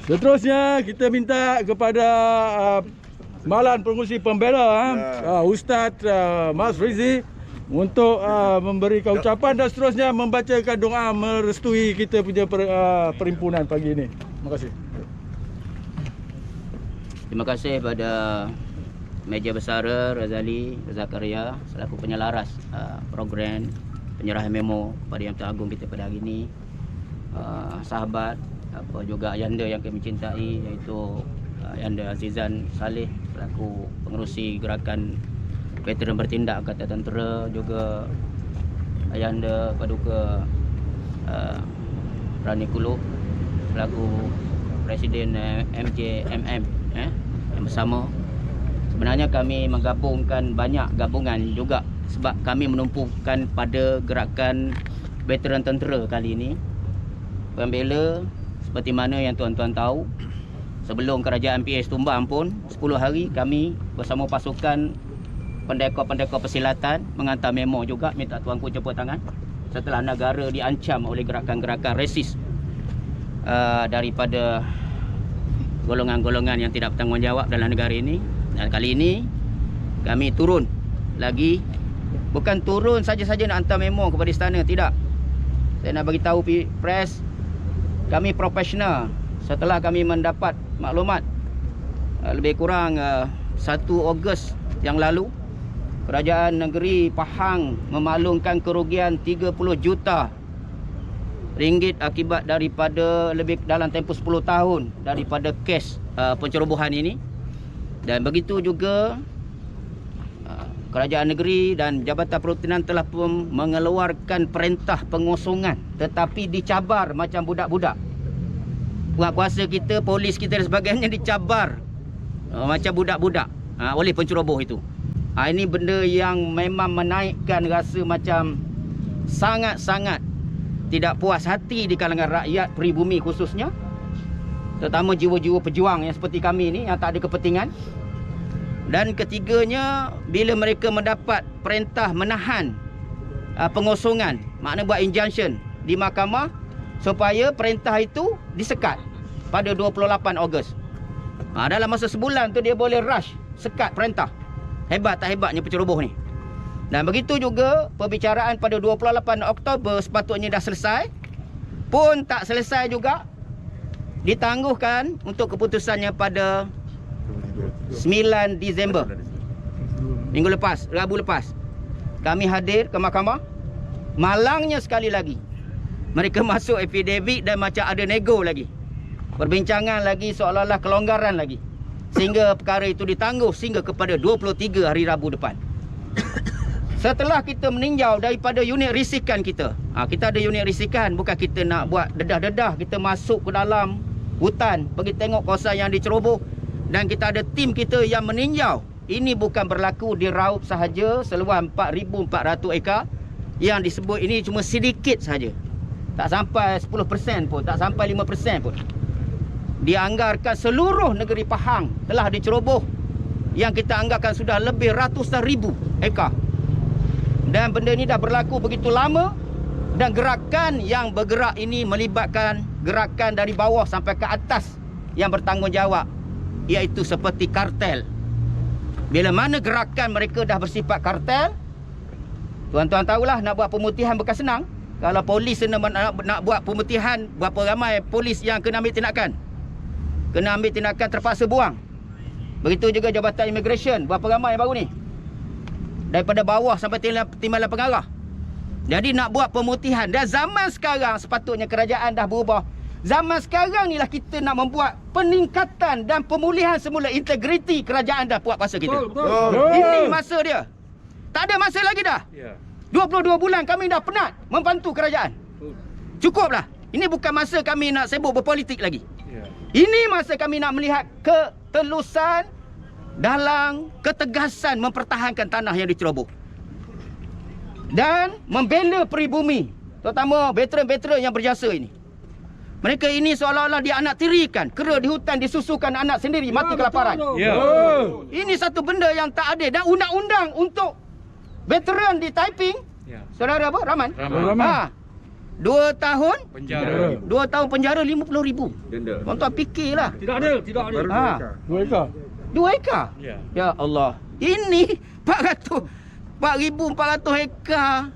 Seterusnya kita minta kepada Malan Pengurusi Pembela Ustaz Mas Rizie untuk memberikan ucapan dan seterusnya membacakan doa merestui kita punya perhimpunan pagi ini. Terima kasih. Terima kasih pada Meja Besara Razali Zakaria selaku penyelaras program penyerahan memo pada Yang Teragung kita pada hari ini. Sahabat juga Ayanda yang kami cintai, iaitu Ayanda Azizan Saleh selaku pengerusi gerakan veteran bertindak Angkatan Tentera, juga Ayanda Paduka Rani Kulub selaku Presiden MJMM yang bersama. Sebenarnya kami menggabungkan banyak gabungan juga sebab kami menumpukan pada gerakan veteran tentera kali ini. Pembela seperti mana yang tuan-tuan tahu, sebelum kerajaan PAS tumbang pun 10 hari kami bersama pasukan pendekar-pendekar persilatan menghantar memo juga minta tuanku jemput tangan setelah negara diancam oleh gerakan-gerakan resis daripada golongan-golongan yang tidak bertanggungjawab dalam negara ini. Dan kali ini kami turun lagi, bukan turun saja-saja nak hantar memo kepada istana, tidak. Saya nak bagi tahu press, kami profesional. Setelah kami mendapat maklumat lebih kurang 1 Ogos yang lalu, kerajaan negeri Pahang memaklumkan kerugian 30 juta ringgit akibat daripada lebih dalam tempoh 10 tahun daripada kes pencerobohan ini. Dan begitu juga kerajaan negeri dan Jabatan Perhutanan telah pun mengeluarkan perintah pengosongan, tetapi dicabar macam budak-budak. Penguatkuasa kita, polis kita dan sebagainya dicabar macam budak-budak oleh penceroboh itu. Ini benda yang memang menaikkan rasa macam sangat-sangat tidak puas hati di kalangan rakyat pribumi khususnya, terutama jiwa-jiwa pejuang yang seperti kami ni yang tak ada kepentingan. Dan ketiganya, bila mereka mendapat perintah menahan pengosongan, makna buat injunction di mahkamah supaya perintah itu disekat pada 28 Ogos. Dalam masa sebulan tu dia boleh rush sekat perintah. Hebat tak hebatnya penceroboh ni. Dan begitu juga perbicaraan pada 28 Oktober sepatutnya dah selesai, pun tak selesai juga, ditangguhkan untuk keputusannya pada 9 Disember minggu lepas, Rabu lepas. Kami hadir ke mahkamah. Malangnya sekali lagi, mereka masuk affidavit dan macam ada nego lagi, perbincangan lagi, seolah-olah kelonggaran lagi, sehingga perkara itu ditangguh sehingga kepada 23 hari Rabu depan. Setelah kita meninjau daripada unit risikan kita, kita ada unit risikan, bukan kita nak buat dedah-dedah, kita masuk ke dalam hutan, pergi tengok kawasan yang diceroboh. Dan kita ada tim kita yang meninjau. Ini bukan berlaku di Raub sahaja, seluas 4,400 ekar. Yang disebut ini cuma sedikit sahaja, tak sampai 10% pun, tak sampai 5% pun. Dianggarkan seluruh negeri Pahang telah diceroboh, yang kita anggarkan sudah lebih ratusan ribu ekar. Dan benda ni dah berlaku begitu lama. Dan gerakan yang bergerak ini melibatkan gerakan dari bawah sampai ke atas yang bertanggungjawab, iaitu seperti kartel. Bila mana gerakan mereka dah bersifat kartel, tuan-tuan tahulah, nak buat pemutihan bukan senang. Kalau polis nak buat pemutihan, berapa ramai polis yang kena ambil tindakan? Kena ambil tindakan terpaksa buang. Begitu juga Jabatan Immigration, berapa ramai yang baru ni? Daripada bawah sampai timbalan pengarah. Jadi nak buat pemutihan. Dan zaman sekarang sepatutnya kerajaan dah berubah. Zaman sekarang ni lah kita nak membuat peningkatan dan pemulihan semula integriti kerajaan dah puak kuasa kita. Ini masa dia. Tak ada masa lagi dah. 22 bulan kami dah penat membantu kerajaan. Cukuplah. Ini bukan masa kami nak sibuk berpolitik lagi. Ini masa kami nak melihat ketelusan dalam ketegasan mempertahankan tanah yang diceroboh. Dan membela peribumi, terutama veteran-veteran yang berjasa ini. Mereka ini seolah-olah dia anak tirikan, kera di hutan disusukan anak sendiri mati kelaparan. Ini satu benda yang tak adil. Dan undang-undang untuk veteran di Taiping, saudara apa? Rahman? 2 tahun Penjara. 2 tahun penjara, 50,000 Denda. Tuan-tuan fikirlah. Tidak ada. Ha, 2 ekar. 2 ekar. Ya. Ya Allah. Ini 4,400 hektar.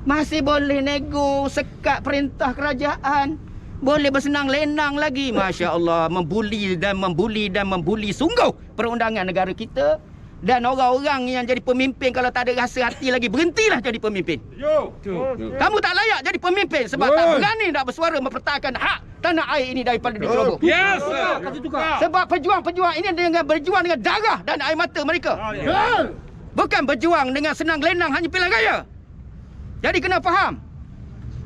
Masih boleh nego sekat perintah kerajaan. Boleh bersenang lenang lagi. Masya Allah. Membuli dan membuli sungguh perundangan negara kita. Dan orang-orang yang jadi pemimpin kalau tak ada rasa hati lagi, berhentilah jadi pemimpin. Kamu tak layak jadi pemimpin sebab tak berani nak bersuara mempertahankan hak tanah air ini daripada diceroboh. Yes. Sebab pejuang-pejuang ini dengan berjuang dengan darah dan air mata mereka. Bukan berjuang dengan senang lenang hanya pilihan raya. Jadi kena faham.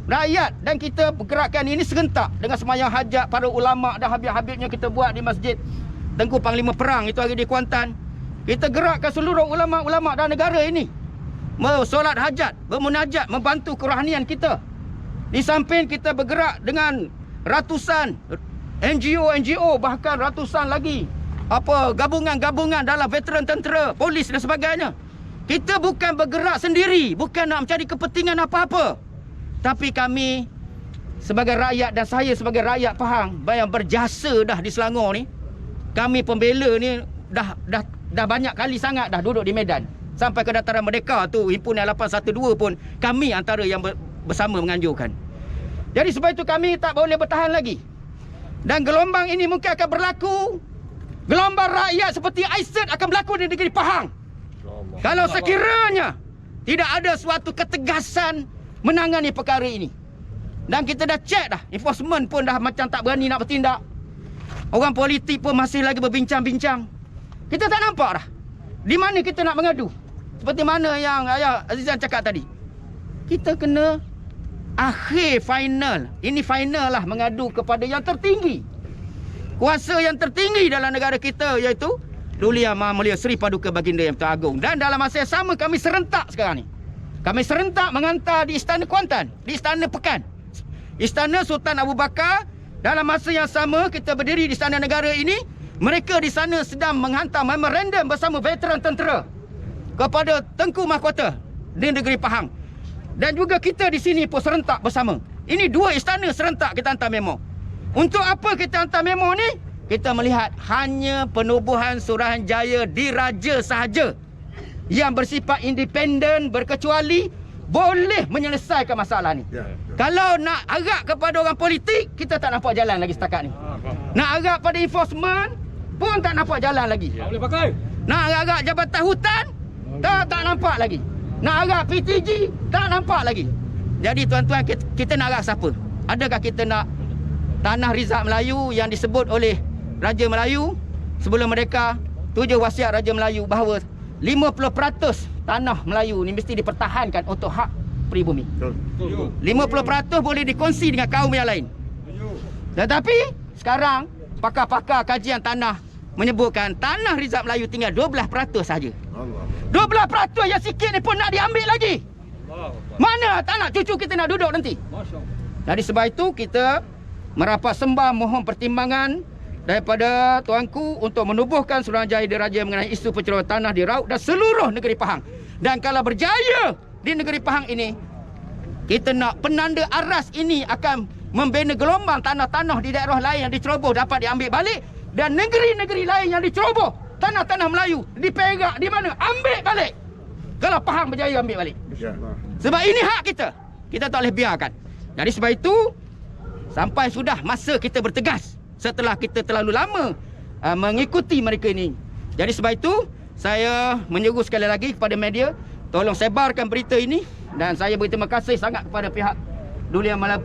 Rakyat dan kita pergerakan ini serentak dengan semayang hajat para ulama' dan habib-habibnya kita buat di Masjid Tengku Panglima Perang itu hari di Kuantan. Kita gerakkan seluruh ulama'-ulama' dan negara ini solat hajat, bermunajat, membantu kerohanian kita. Di samping kita bergerak dengan ratusan NGO, bahkan ratusan lagi gabungan-gabungan dalam veteran tentera, polis dan sebagainya. Kita bukan bergerak sendiri, bukan nak mencari kepentingan apa-apa. Tapi kami sebagai rakyat dan saya sebagai rakyat Pahang yang berjasa dah di Selangor ni, kami pembela ni dah banyak kali sangat dah duduk di medan. Sampai ke Dataran Merdeka tu, himpunan 812 pun kami antara yang bersama menganjurkan. Jadi sebab itu kami tak boleh bertahan lagi. Dan gelombang ini mungkin akan berlaku. Gelombang rakyat seperti Aisyah akan berlaku di negeri Pahang. Kalau sekiranya tidak ada suatu ketegasan menangani perkara ini. Dan kita dah cek dah, enforcement pun dah macam tak berani nak bertindak. Orang politik pun masih lagi berbincang-bincang. Kita tak nampak dah di mana kita nak mengadu. Seperti mana yang Ayah Azizan cakap tadi. Kita kena akhir final. Ini final lah mengadu kepada yang tertinggi. Kuasa yang tertinggi dalam negara kita iaitu Duli Yang Maha Mulia Seri Paduka Baginda Yang Teragung. Dan dalam masa yang sama kami serentak sekarang ni. Kami serentak mengantar di Istana Kuantan, di Istana Pekan, Istana Sultan Abu Bakar. Dalam masa yang sama kita berdiri di Istana Negara ini. Mereka di sana sedang menghantar memorandum bersama veteran tentera kepada Tengku Mahkota di negeri Pahang. Dan juga kita di sini pun serentak bersama. Ini 2 istana serentak kita hantar memo. Untuk apa kita hantar memo ni? Kita melihat hanya penubuhan Suruhanjaya diraja sahaja yang bersifat independen, berkecuali boleh menyelesaikan masalah ni. Kalau nak agak kepada orang politik, kita tak nampak jalan lagi setakat ni. Nak agak pada enforcement pun tak nampak jalan lagi. Tak boleh pakai. Nak agak Jabatan Hutan tak nampak lagi. Nak agak PTG tak nampak lagi. Jadi tuan-tuan, kita nak agak siapa? Adakah kita nak tanah Rizal Melayu yang disebut oleh Raja Melayu sebelum mereka, 7 wasiat Raja Melayu bahawa 50% tanah Melayu ni mesti dipertahankan untuk hak peribumi. 50% boleh dikongsi dengan kaum yang lain. Tetapi sekarang pakar-pakar kajian tanah menyebutkan tanah Rizal Melayu tinggal 12% saja. 12% yang sikit ni pun nak diambil lagi. Mana tak nak cucu kita nak duduk nanti? Jadi sebab itu kita merapat sembah mohon pertimbangan daripada tuanku untuk menubuhkan Suruhanjaya Diraja mengenai isu pencerobohan tanah di Raut dan seluruh negeri Pahang. Dan kalau berjaya di negeri Pahang ini, kita nak penanda aras ini akan membina gelombang tanah-tanah di daerah lain yang diceroboh dapat diambil balik. Dan negeri-negeri lain yang diceroboh tanah-tanah Melayu di Perak, di mana, ambil balik. Kalau Pahang berjaya ambil balik. Sebab ini hak kita. Kita tak boleh biarkan. Jadi sebab itu, sampai sudah masa kita bertegas setelah kita terlalu lama mengikuti mereka ini. Jadi sebab itu, saya menyeru sekali lagi kepada media, tolong sebarkan berita ini. Dan saya berterima kasih sangat kepada pihak Duli Yang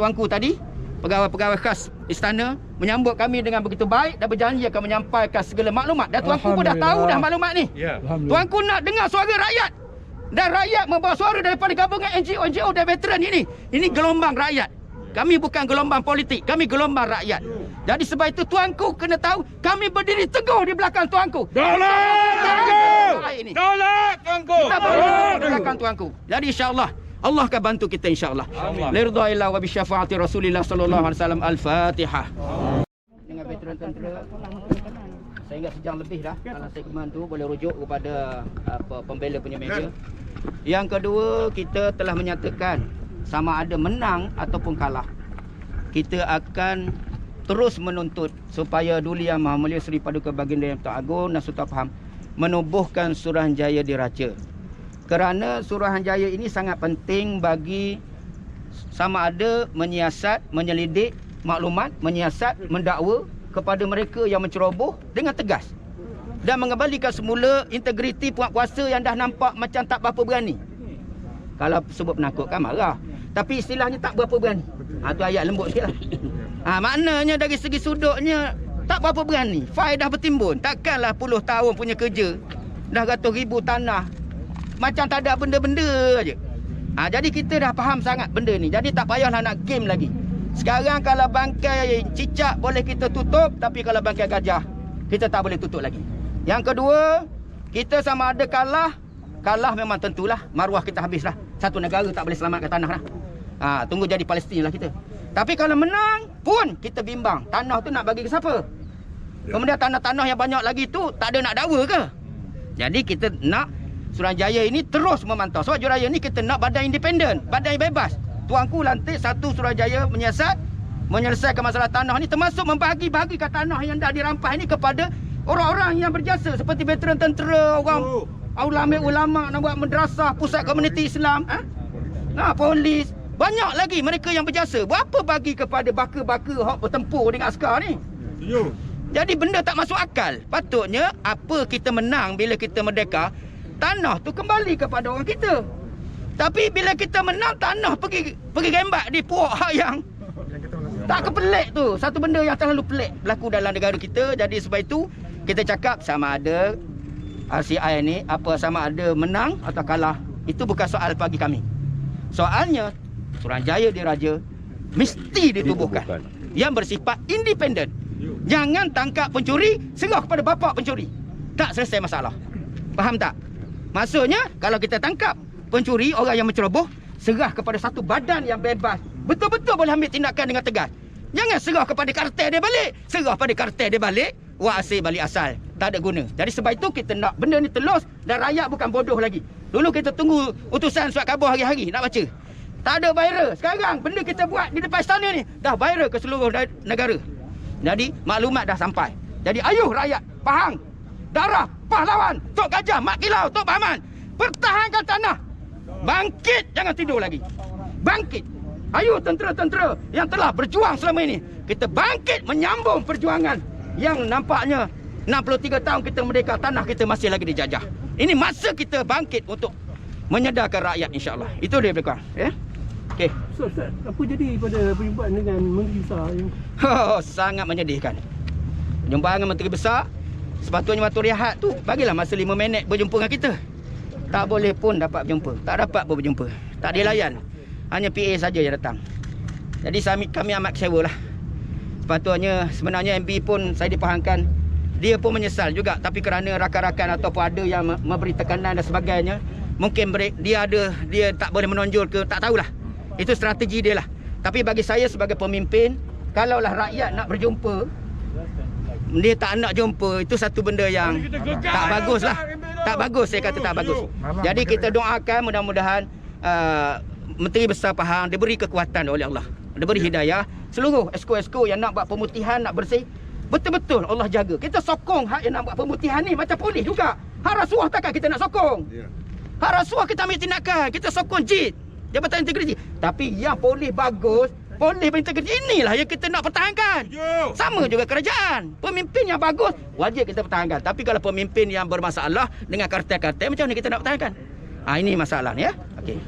tuanku tadi, pegawai-pegawai khas istana menyambut kami dengan begitu baik dan berjanji akan menyampaikan segala maklumat. Dan tuanku pun dah tahu dah maklumat ni. Tuanku nak dengar suara rakyat. Dan rakyat membawa suara daripada gabungan NGO dan veteran ini. Ini gelombang rakyat. Kami bukan gelombang politik, kami gelombang rakyat. Jadi sebab itu tuanku kena tahu, kami berdiri teguh di belakang tuanku. Tolak tuanku. Kita berdiri di belakang tuanku. Jadi insya-Allah Allah akan bantu kita insya-Allah. Liridhaillah wa bisyafaati Rasulillah sallallahu alaihi wasallam. Al-Fatihah. Dengan veteran tentera sehingga sejam lebih dah dalam segmen tu, boleh rujuk kepada pembela punya media. Yang kedua, kita telah menyatakan sama ada menang ataupun kalah, kita akan terus menuntut supaya Duli Yang Maha Mulia Seri Paduka Baginda Yang Agung dan Sultan Faham menubuhkan Suruhanjaya Diraja. Kerana Suruhanjaya ini sangat penting bagi sama ada menyiasat, menyelidik maklumat, menyiasat, mendakwa kepada mereka yang menceroboh dengan tegas dan mengembalikan semula integriti penguatkuasa yang dah nampak macam tak berapa berani. Kalau sebut menakutkan marah, tapi istilahnya tak berapa berani. Tu ayat lembut sikitlah. Maknanya dari segi sudutnya tak berapa berani. Faedah bertimbun. Takkanlah puluh tahun punya kerja, dah ratus ribu tanah, macam tak ada benda-benda je. Jadi kita dah faham sangat benda ni. Jadi tak payahlah nak game lagi. Sekarang kalau bangkai cicak boleh kita tutup, tapi kalau bangkai gajah kita tak boleh tutup lagi. Yang kedua, kita sama ada kalah memang tentulah maruah kita habislah. Satu negara tak boleh selamatkan tanah lah. Tunggu jadi Palestin lah kita. Tapi kalau menang pun kita bimbang, tanah tu nak bagi ke siapa? Kemudian tanah-tanah yang banyak lagi tu tak ada nak dakwa ke? Jadi kita nak Suruhanjaya ini terus memantau. Sebab Juruhanjaya ni kita nak badan independen, badan yang bebas. Tuanku lantik satu Suruhanjaya menyiasat, menyelesaikan masalah tanah ni, termasuk membahagi-bahagikan tanah yang dah dirampas ini kepada orang-orang yang berjasa seperti veteran tentera, orang ulama nak buat madrasah, pusat komuniti Islam, polis. Banyak lagi mereka yang berjasa. Berapa bagi kepada baka-baka hak bertempur dengan askar ni? Jadi benda tak masuk akal. Patutnya apa kita menang bila kita merdeka, tanah tu kembali kepada orang kita. Tapi bila kita menang, tanah pergi gembak di puak hak yang tak kepelik tu. Satu benda yang terlalu pelik berlaku dalam negara kita. Jadi sebab itu kita cakap sama ada RCI ni sama ada menang atau kalah, itu bukan soal bagi kami. Soalnya Suruhanjaya Diraja mesti ditubuhkan yang bersifat independen. Jangan tangkap pencuri, serah kepada bapa pencuri. Tak selesai masalah. Faham tak? Maksudnya kalau kita tangkap pencuri, orang yang menceroboh, serah kepada satu badan yang bebas, betul-betul boleh ambil tindakan dengan tegas. Jangan serah kepada kartel dia balik. Serah pada kartel dia balik, wak asal balik asal. Tak ada guna. Jadi sebab itu kita nak benda ni telus, dan rakyat bukan bodoh lagi. Dulu kita tunggu utusan surat khabar hari-hari nak baca. Tak ada viral. Sekarang benda kita buat di depan istana ni dah viral ke seluruh negara. Jadi maklumat dah sampai. Jadi ayuh rakyat Pahang, darah pahlawan Tok Gajah, Mat Kilau, Tok Bahman, pertahankan tanah. Bangkit, jangan tidur lagi. Bangkit. Ayuh tentera-tentera yang telah berjuang selama ini, kita bangkit menyambung perjuangan yang nampaknya 63 tahun kita merdeka, tanah kita masih lagi dijajah. Ini masa kita bangkit untuk menyedarkan rakyat, insya-Allah. Itu dia belakang, ya. Okey. Ustaz, apa jadi pada perjumpaan dengan Menteri Besar yang sangat menyedihkan. Perjumpaan dengan Menteri Besar, sepatutnya waktu rehat tu bagilah masa 5 minit berjumpa dengan kita. Tak boleh pun dapat berjumpa. Tak dapat pun berjumpa. Tak dilayan. Hanya PA saja yang datang. Jadi kami amat kecewa lah. Sepatutnya sebenarnya MB pun saya dipahamkan, dia pun menyesal juga, tapi kerana rakan-rakan ataupun ada yang memberi tekanan dan sebagainya, mungkin dia tak boleh menonjol ke, tak tahulah. Itu strategi dia lah. Tapi bagi saya sebagai pemimpin, kalaulah rakyat nak berjumpa, dia tak nak jumpa, itu satu benda yang tak bagus lah. Tak bagus, saya kata tak bagus. Jadi kita doakan mudah-mudahan Menteri Besar Pahang diberi kekuatan oleh Allah, diberi hidayah. Seluruh esko-esko yang nak buat pemutihan, nak bersih, betul-betul Allah jaga. Kita sokong hak yang nak buat pemutihan ni, macam polis juga. Hak rasuah takkan kita nak sokong. Hak rasuah kita ambil tindakan, kita sokong JIT, Jabatan Integriti. Tapi yang polis bagus, polis berintegriti, inilah yang kita nak pertahankan. Sama juga kerajaan. Pemimpin yang bagus wajib kita pertahankan. Tapi kalau pemimpin yang bermasalah dengan kartel-kartel, macam mana kita nak pertahankan? Ini masalah ni, ya. Okey.